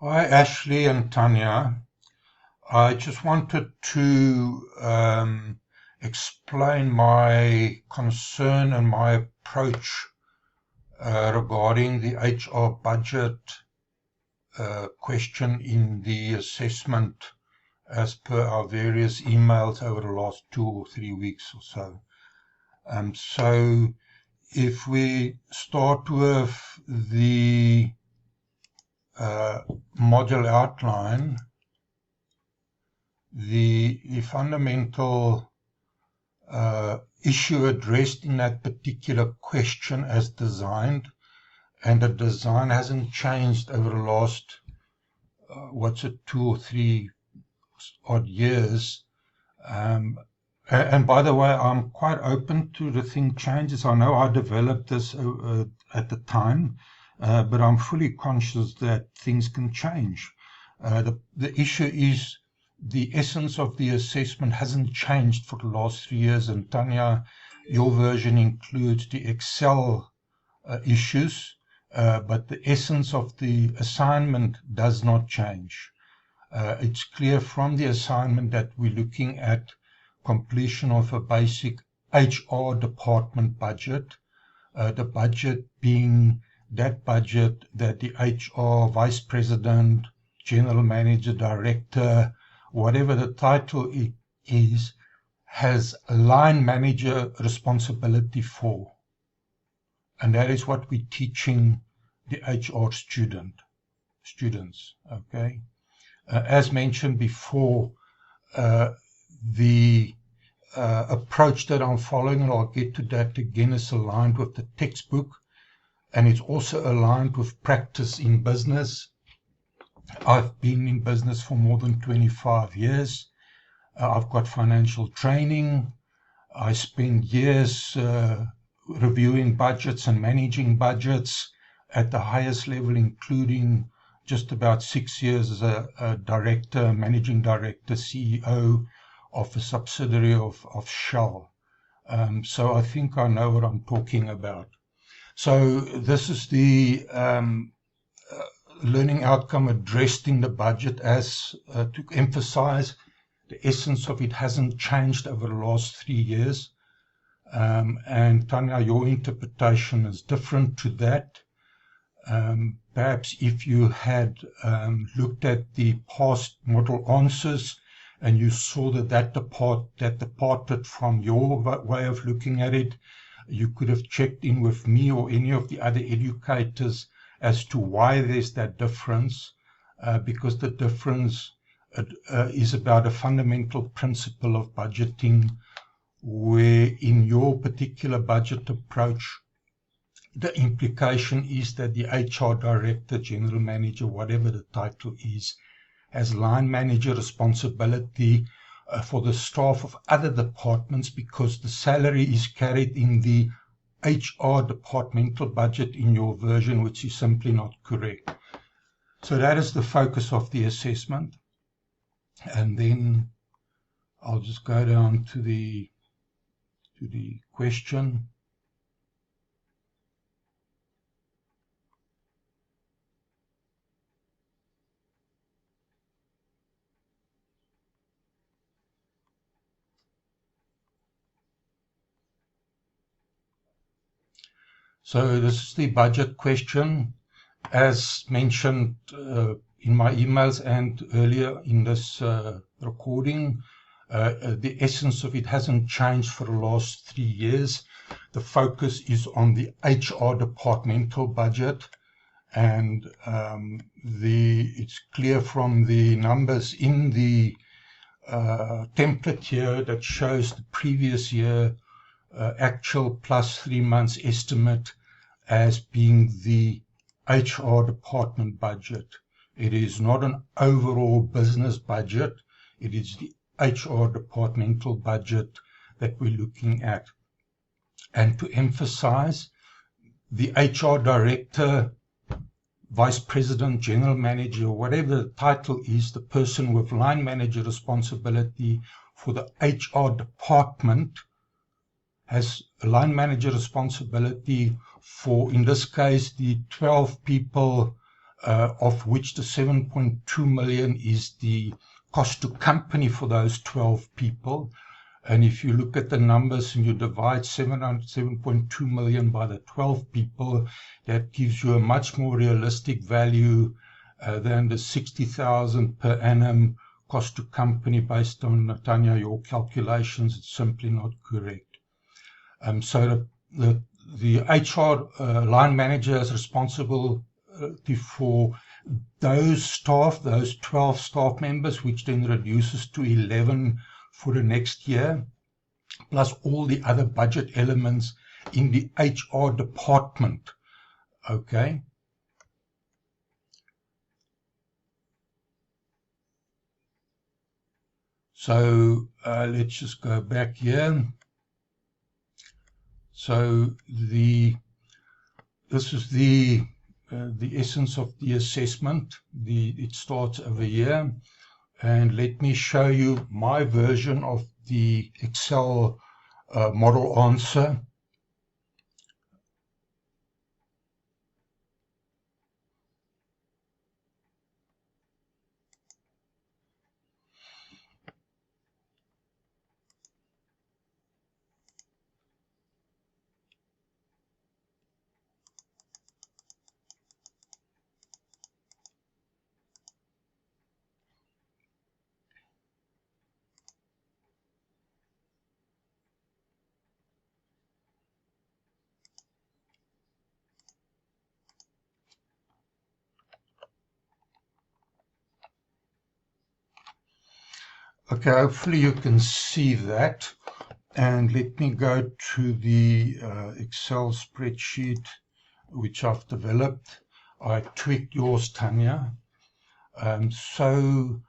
Hi, Ashley and Tanya. I just wanted to explain my concern and my approach regarding the HR budget question in the assessment as per our various emails over the last 2 or 3 weeks or so. So if we start with the module outline, the fundamental issue addressed in that particular question as designed, and the design hasn't changed over the last, 2 or 3 odd years. And by the way, I'm quite open to the thing changes. I know I developed this at the time, but I'm fully conscious that things can change. The issue is the essence of the assessment hasn't changed for the last 3 years, and Tanya, your version includes the Excel issues, but the essence of the assignment does not change. It's clear from the assignment that we're looking at completion of a basic HR department budget, the budget being that budget that the HR vice president, general manager, director, whatever the title is, has a line manager responsibility for. And that is what we're teaching the HR students, okay? As mentioned before, the approach that I'm following, and I'll get to that again, is aligned with the textbook, and it's also aligned with practice in business. I've been in business for more than 25 years. I've got financial training. I spent years reviewing budgets and managing budgets at the highest level, including just about 6 years as a director, managing director, CEO of a subsidiary of Shell. So I think I know what I'm talking about. So this is the learning outcome addressed in the budget as to emphasize the essence of it hasn't changed over the last 3 years. And Tanya, your interpretation is different to that. Perhaps if you had looked at the past model answers and you saw that departed from your way of looking at it, you could have checked in with me or any of the other educators as to why there's that difference, because the difference is about a fundamental principle of budgeting, where in your particular budget approach, the implication is that the HR director, general manager, whatever the title is, has line manager responsibility for the staff of other departments, because the salary is carried in the HR departmental budget in your version, which is simply not correct. So that is the focus of the assessment. And then I'll just go down to the question. So this is the budget question. As mentioned in my emails and earlier in this recording, the essence of it hasn't changed for the last 3 years. The focus is on the HR departmental budget, and it's clear from the numbers in the template here that shows the previous year actual plus 3 months estimate as being the HR department budget. It is not an overall business budget. It is the HR departmental budget that we're looking at. And to emphasize, the HR director, vice president, general manager, whatever the title is, the person with line manager responsibility for the HR department has a line manager responsibility for, in this case, the 12 people of which the 7.2 million is the cost to company for those 12 people. And if you look at the numbers and you divide 7.2 million by the 12 people, that gives you a much more realistic value than the 60,000 per annum cost to company based on, Tanya, your calculations. It's simply not correct. So the HR line manager is responsible for those staff, those 12 staff members, which then reduces to 11 for the next year, plus all the other budget elements in the HR department. Okay. So let's just go back here. So this is the essence of the assessment. It starts over here, and let me show you my version of the Excel model answer. Okay, hopefully you can see that. And let me go to the Excel spreadsheet which I've developed. I tweaked yours, Tanya. So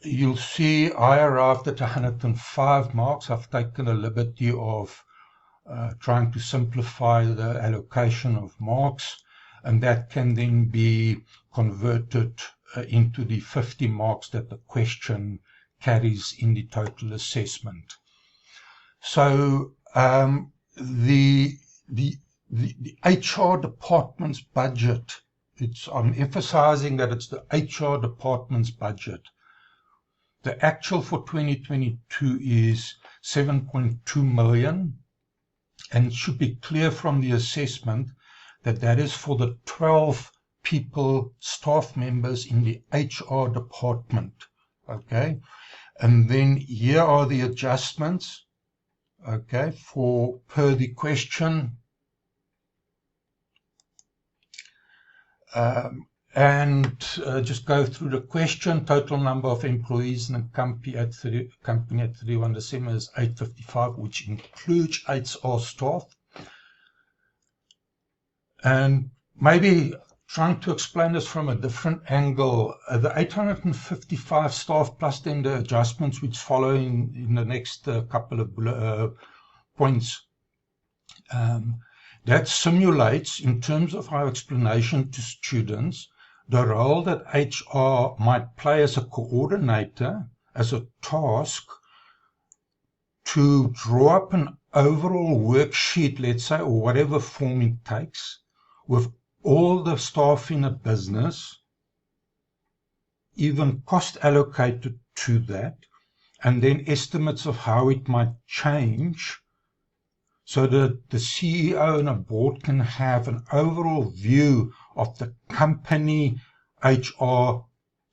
you'll see I arrived at 105 marks. I've taken the liberty of trying to simplify the allocation of marks, and that can then be converted into the 50 marks that the question carries in the total assessment. So the HR department's budget, I'm emphasizing that it's the HR department's budget. The actual for 2022 is 7.2 million, and it should be clear from the assessment that that is for the 12 people, staff members in the HR department. Okay, and then here are the adjustments. Okay, per the question. And just go through the question. Total number of employees in the company at 31 December is 855, which includes HR staff. And maybe trying to explain this from a different angle, the 855 staff plus then the adjustments which follow in the next couple of points, that simulates, in terms of our explanation to students, the role that HR might play as a coordinator, as a task, to draw up an overall worksheet, let's say, or whatever form it takes, with all the staff in a business, even cost allocated to that, and then estimates of how it might change, so that the CEO and a board can have an overall view of the company HR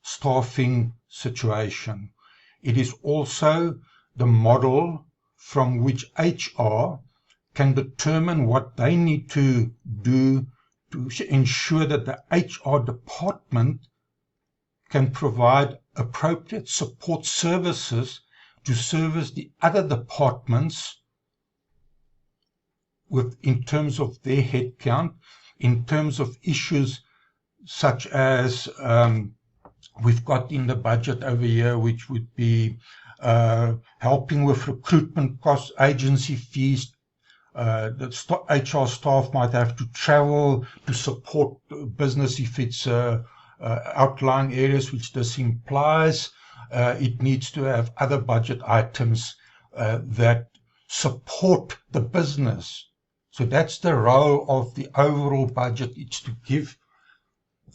staffing situation. It is also the model from which HR can determine what they need to do to ensure that the HR department can provide appropriate support services to service the other departments in terms of their headcount, in terms of issues such as we've got in the budget over here, which would be helping with recruitment costs, agency fees. The HR staff might have to travel to support business if it's outlying areas, which this implies. It needs to have other budget items that support the business. So that's the role of the overall budget. It's to give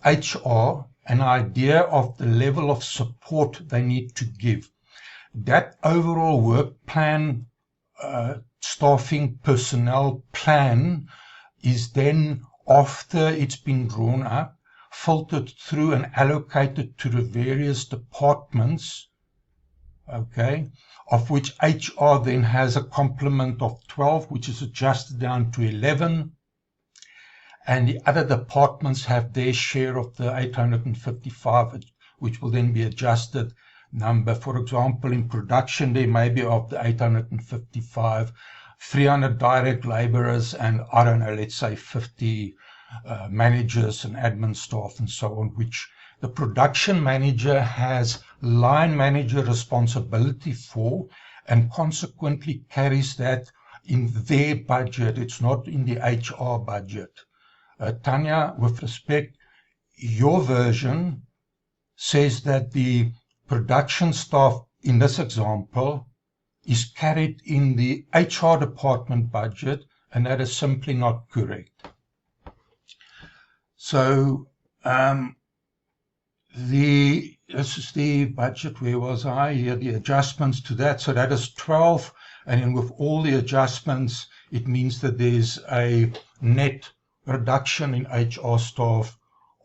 HR an idea of the level of support they need to give. That overall work plan, staffing personnel plan, is then, after it's been drawn up, filtered through and allocated to the various departments, okay, of which HR then has a complement of 12, which is adjusted down to 11, and the other departments have their share of the 855, which will then be adjusted number. For example, in production, there may be of the 855, 300 direct laborers, and I don't know, let's say 50 managers and admin staff and so on, which the production manager has line manager responsibility for, and consequently carries that in their budget. It's not in the HR budget. Tanya, with respect, your version says that the production staff in this example is carried in the HR department budget, and that is simply not correct. So this is the budget. Where was I? Here, the adjustments to that. So that is 12, and then with all the adjustments, it means that there's a net reduction in HR staff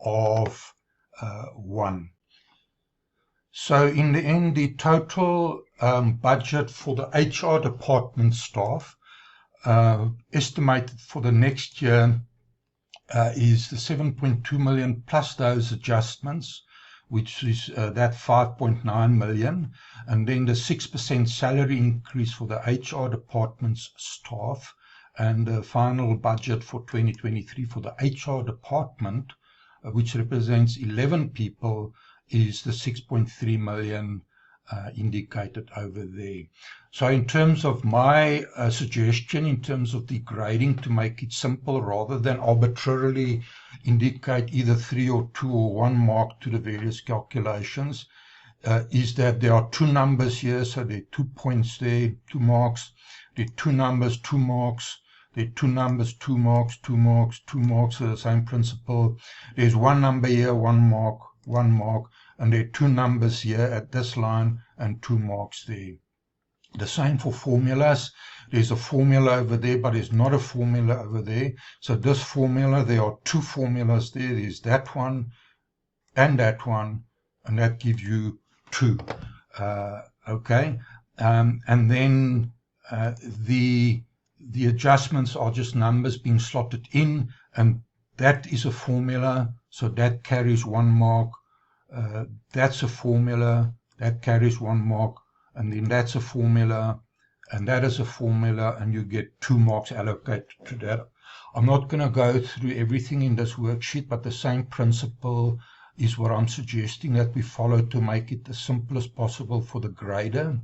of 1. So in the end, the total budget for the HR department staff estimated for the next year is the 7.2 million plus those adjustments, which is that 5.9 million, and then the 6% salary increase for the HR department's staff, and the final budget for 2023 for the HR department, which represents 11 people, is the 6.3 million indicated over there. So in terms of my suggestion, in terms of the grading, to make it simple rather than arbitrarily indicate either 3 or 2 or 1 mark to the various calculations, is that there are 2 numbers here, so there are 2 points there, 2 marks, there are 2 numbers, 2 marks, there are 2 numbers, 2 marks, 2 marks, 2 marks, so the same principle. There's 1 number here, 1 mark, 1 mark, and there are 2 numbers here at this line and 2 marks there. The same for formulas. There's a formula over there, but there's not a formula over there. So this formula, there are 2 formulas there. There's that one, and that gives you 2. Okay, and then the adjustments are just numbers being slotted in, and that is a formula, so that carries 1 mark. That's a formula, that carries 1 mark, and then that's a formula, and that is a formula, and you get 2 marks allocated to that. I'm not going to go through everything in this worksheet, but the same principle is what I'm suggesting that we follow to make it as simple as possible for the grader.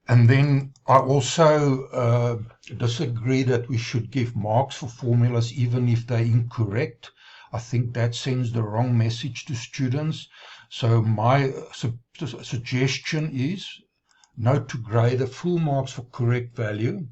And then I also disagree that we should give marks for formulas even if they're incorrect. I think that sends the wrong message to students. So my suggestion is not to grade the full marks for correct value,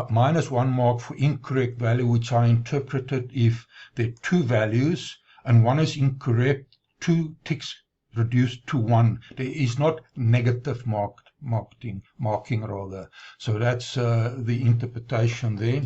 minus 1 mark for incorrect value, which I interpreted if there are 2 values and one is incorrect, 2 ticks reduced to 1. There is not negative marking rather. So that's the interpretation there.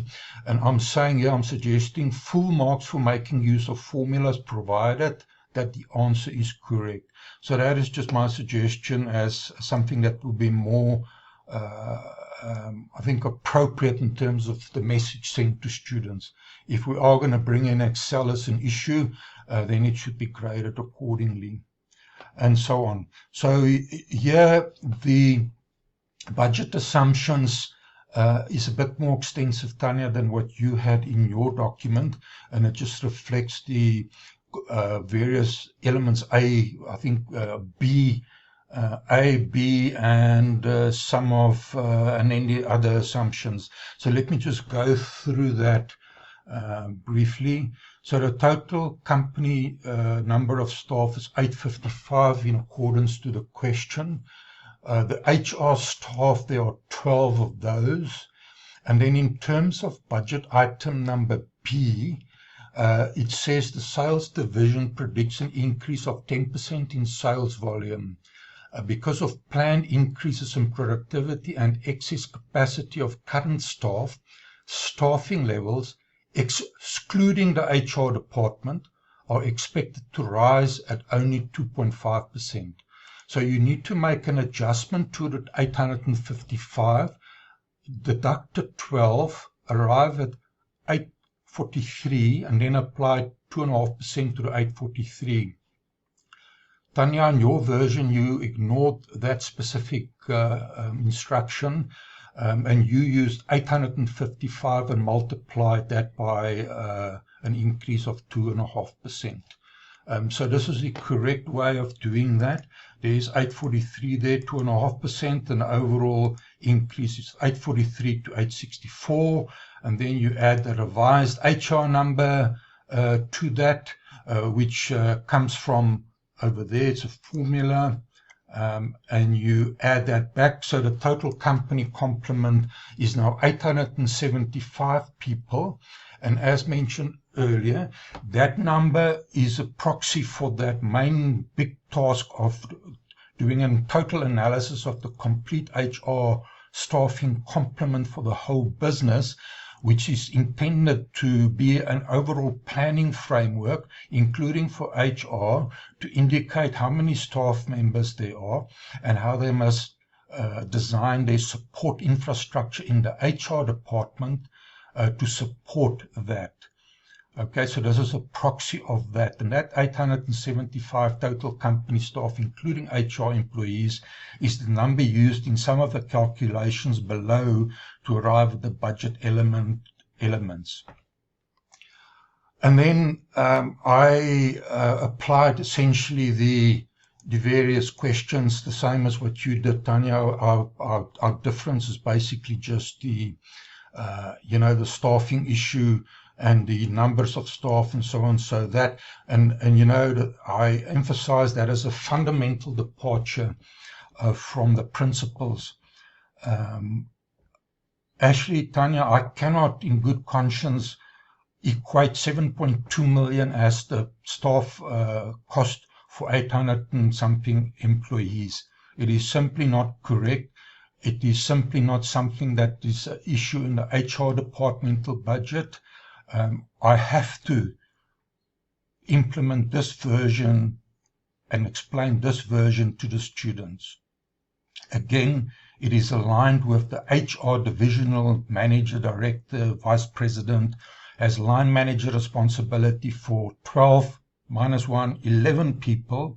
And I'm saying here, I'm suggesting full marks for making use of formulas provided that the answer is correct. So that is just my suggestion as something that will be more, I think, appropriate in terms of the message sent to students. If we are going to bring in Excel as an issue, then it should be graded accordingly, and so on. So here the budget assumptions is a bit more extensive, Tanya, than what you had in your document, and it just reflects the various elements, I think B, and some of, and then the other assumptions. So let me just go through that briefly. So the total company number of staff is 855 in accordance to the question. The HR staff, there are 12 of those. And then in terms of budget item number B, it says the sales division predicts an increase of 10% in sales volume. Because of planned increases in productivity and excess capacity of current staff, staffing levels, excluding the HR department, are expected to rise at only 2.5%. So you need to make an adjustment to the 855, deduct the 12, arrive at 843, and then apply 2.5% to the 843. Tanya, in your version, you ignored that specific instruction, and you used 855 and multiplied that by an increase of 2.5%. So this is the correct way of doing that. There's 843 there, 2.5%, and the overall increase is 843 to 864, and then you add the revised HR number to that, which comes from over there. It's a formula, and you add that back. So the total company complement is now 875 people, and as mentioned earlier, that number is a proxy for that main big task of doing a total analysis of the complete HR staffing complement for the whole business, which is intended to be an overall planning framework, including for HR, to indicate how many staff members there are and how they must design their support infrastructure in the HR department to support that. Okay, so this is a proxy of that, and that 875 total company staff, including HR employees, is the number used in some of the calculations below to arrive at the budget elements. And then I applied essentially the various questions, the same as what you did, Tanya. Our difference is basically just the the staffing issue and the numbers of staff and so on. So that, and I emphasize that as a fundamental departure from the principles. Actually, Tanya, I cannot in good conscience equate 7.2 million as the staff cost for 800 and something employees. It is simply not correct. It is simply not something that is an issue in the HR departmental budget. I have to implement this version and explain this version to the students. Again, it is aligned with the HR divisional manager, director, vice president, has line manager responsibility for 12 minus 1, 11 people.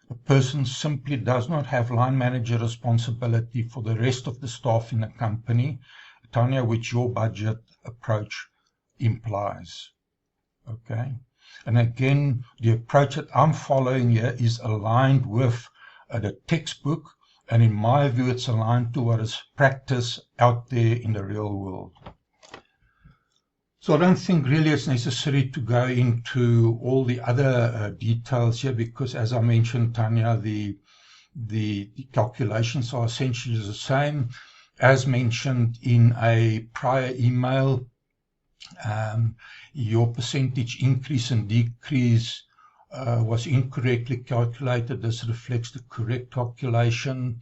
The person simply does not have line manager responsibility for the rest of the staff in the company, Tanya, which your budget approach implies. Okay, and again, the approach that I'm following here is aligned with the textbook, and in my view, it's aligned to what is practiced out there in the real world. So I don't think really it's necessary to go into all the other details here, because as I mentioned, Tanya, the calculations are essentially the same. As mentioned in a prior email, your percentage increase and decrease was incorrectly calculated. This reflects the correct calculation.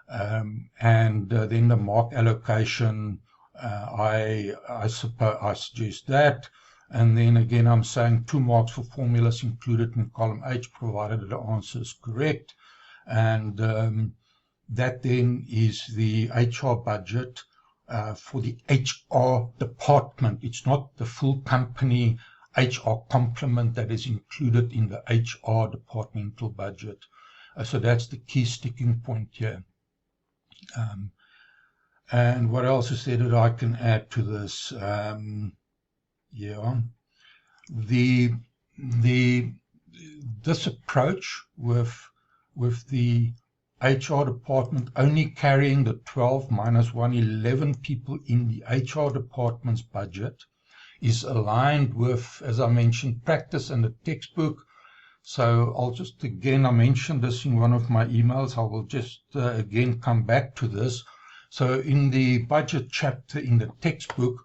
And then the mark allocation, I suggest that. And then again, I'm saying 2 marks for formulas included in column H, provided the answer is correct. And that then is the HR budget for the HR department. It's not the full company HR complement that is included in the HR departmental budget. So that's the key sticking point here. And what else is there that I can add to this? This approach with the HR department only carrying the 12 minus 1, 11 people in the HR department's budget is aligned with, as I mentioned, practice and the textbook. So I'll just, again, I mentioned this in one of my emails. I will just again come back to this. So in the budget chapter in the textbook,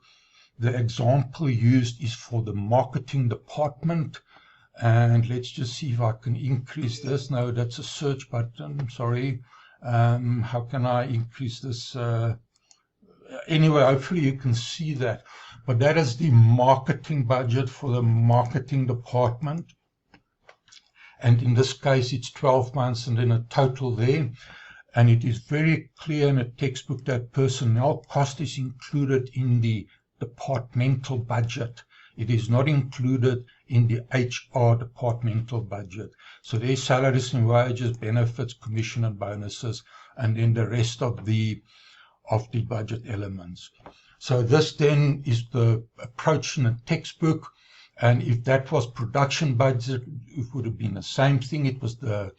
The example used is for the marketing department. And let's just see if I can increase this. No, that's a search button, sorry. How can I increase this? Anyway, hopefully you can see that. But that is the marketing budget for the marketing department. And in this case, it's 12 months and then a total there. And it is very clear in a textbook that personnel cost is included in the departmental budget. It is not included in the HR departmental budget. So there's salaries and wages, benefits, commission and bonuses, and then the rest of the budget elements. So this then is the approach in a textbook. And if that was production budget, it would have been the same thing. It was the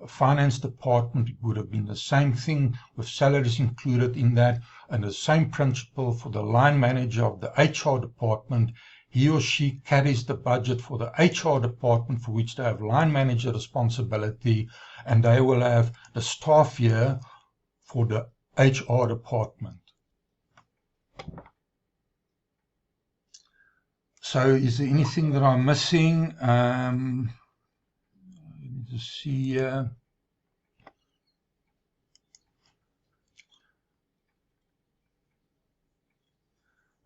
finance department, it would have been the same thing with salaries included in that. And the same principle for the line manager of the HR department. He or she carries the budget for the HR department, for which they have line manager responsibility, and they will have the staff year for the HR department. So is there anything that I'm missing? Let me just see here.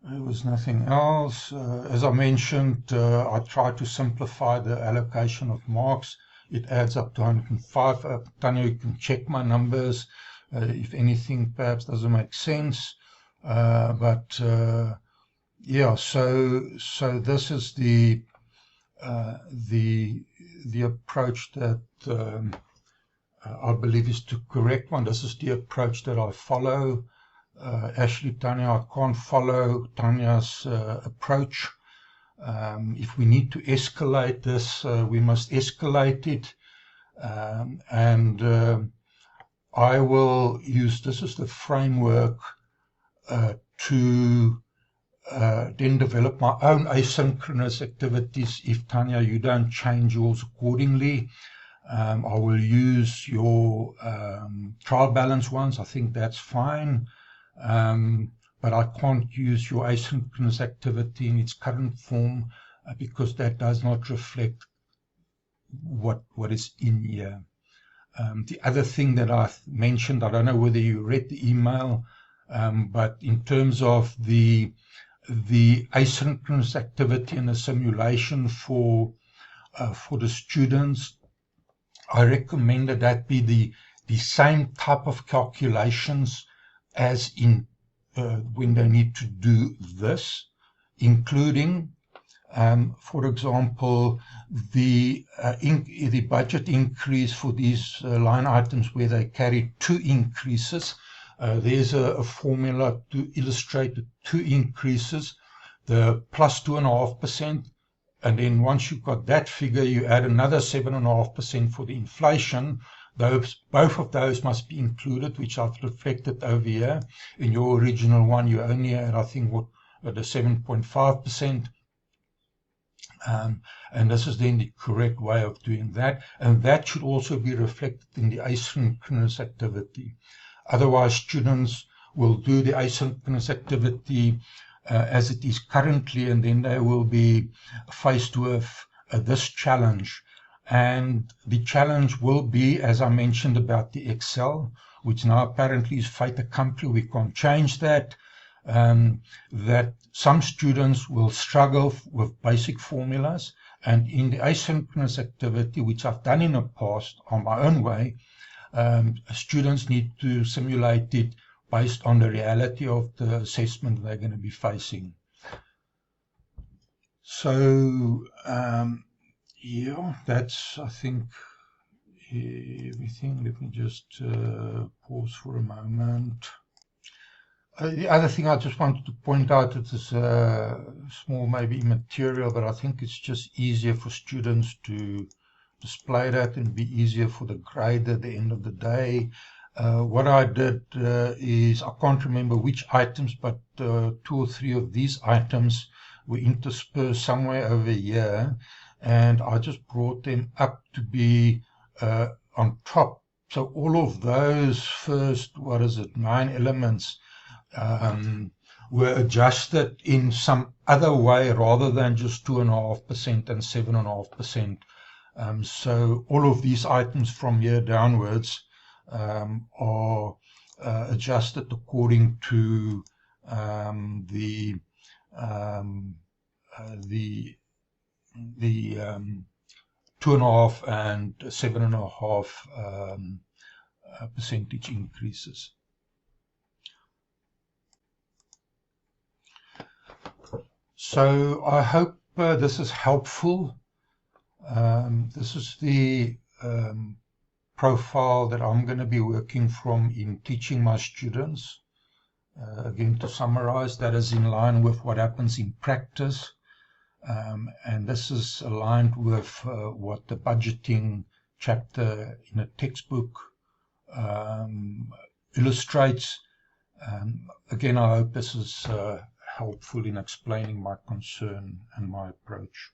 There was nothing else. As I mentioned, I tried to simplify the allocation of marks. It adds up to 105. Tanya, you can check my numbers. If anything perhaps doesn't make sense. Yeah, so this is the approach that I believe is the correct one. This is the approach that I follow. Ashley, Tanya, I can't follow Tanya's approach. If we need to escalate this, we must escalate it. I will use, this is the framework to then develop my own asynchronous activities. If, Tanya, you don't change yours accordingly, I will use your trial balance ones. I think that's fine. But I can't use your asynchronous activity in its current form because that does not reflect what is in here. The other thing that I mentioned, I don't know whether you read the email, but in terms of the asynchronous activity and the simulation for the students, I recommend that be the same type of calculations as in when they need to do this, including, for example, the budget increase for these line items where they carry 2 increases. There's a formula to illustrate the 2 increases, the plus 2.5%, and then once you've got that figure, you add another 7.5% for the inflation. Both of those must be included, which I've reflected over here. In your original one, you only had, I think, the 7.5%. And this is then the correct way of doing that. And that should also be reflected in the asynchronous activity. Otherwise, students will do the asynchronous activity as it is currently, and then they will be faced with this challenge. And the challenge will be, as I mentioned about the Excel, which now apparently is fait accompli, we can't change that, that some students will struggle with basic formulas. And in the asynchronous activity, which I've done in the past on my own way, students need to simulate it based on the reality of the assessment they're going to be facing. So, yeah, that's, I think, everything. Let me just pause for a moment. The other thing I just wanted to point out, it is small, maybe immaterial, but I think it's just easier for students to display that and be easier for the grade at the end of the day. What I did is, I can't remember which items, but 2 or 3 of these items were interspersed somewhere over here, and I just brought them up to be on top. So all of those first, 9 elements were adjusted in some other way rather than just 2.5% and 7.5%. So all of these items from here downwards are adjusted according to the 2.5 and 7.5 percentage increases. So I hope this is helpful. This is the profile that I'm going to be working from in teaching my students. Again, to summarize, that is in line with what happens in practice. And this is aligned with what the budgeting chapter in a textbook illustrates. Again, I hope this is helpful in explaining my concern and my approach.